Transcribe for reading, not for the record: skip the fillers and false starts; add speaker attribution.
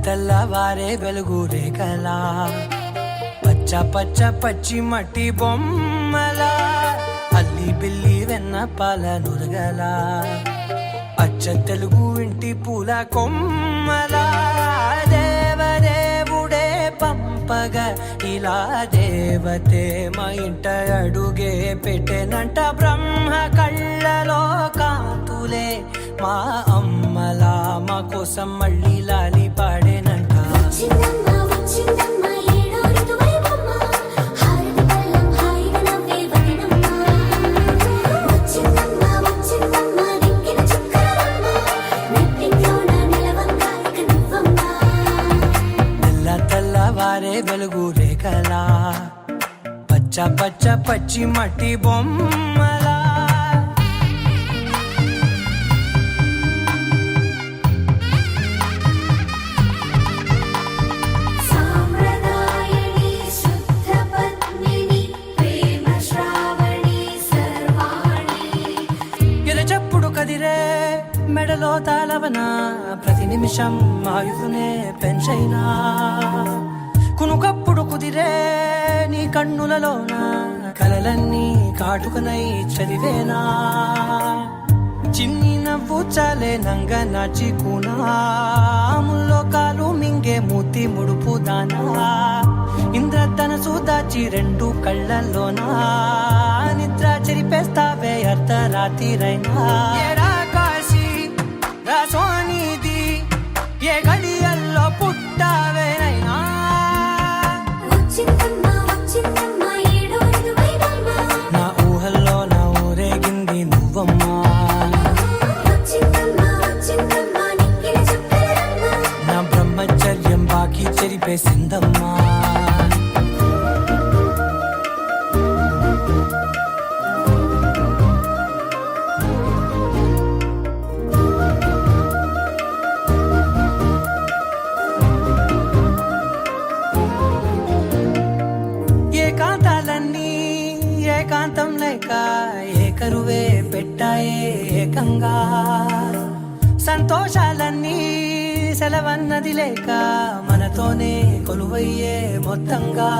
Speaker 1: తెల్లవారే వెలుగు రేఖలా పచ్చ పచ్చ పచ్చి మట్టి బొమ్మలా అల్లి బిల్లి వెన్న పాల నురగలా అచ్చ తెలుగు ఇంటి పూల కొమ్మలా దేవదేవుడే పంపగా ఇలా దేవతే మా ఇంట అడుగే పెట్టెనంట బ్రహ్మ కళ్ళలో కాంతులే మా అమ్మలా మా కోసం మళ్ళీ లాలి పాడేనంట. తెల్లవారే వెలుగు రేఖలా పచ్చ పచ్చ పచ్చి మట్టి బొమ్మలా ఎరచప్పుడు కదిరే మెడలో తాళవన ప్రతి నిమిషం ఆయుధునే పెంచైనా కునుకప్పుడు కుదిరే నీ కన్నులలోన కలలన్నీ కాటుకనై చదివేనా చిన్ని నవ్వు చాలే నంగ నాచి కూనాముల్లో కాలు మింగే మూతి ముడుపు దానా ఇంద్రధనసు దాచి రెండు కళ్ళల్లోనా నిద్ర చెరిపేస్తావే అర్ధరాత్రిరైనా కాశీ రాసోనిది ఏ గడియల్లో పుట్టావేనైనా నా ఊహల్లో నా ఊరేగింది నువ్వమ్మా నా బ్రహ్మచర్యం బాకీ చెరిపేసిందమ్మా. ఏకాంతాలన్నీ ఏకాంతం లేక ఏకరువే పెట్టాయే ఏకంగా సంతోషాలన్నీ సెలవన్నది లేక మనతోనే కొలువయ్యే మొత్తంగా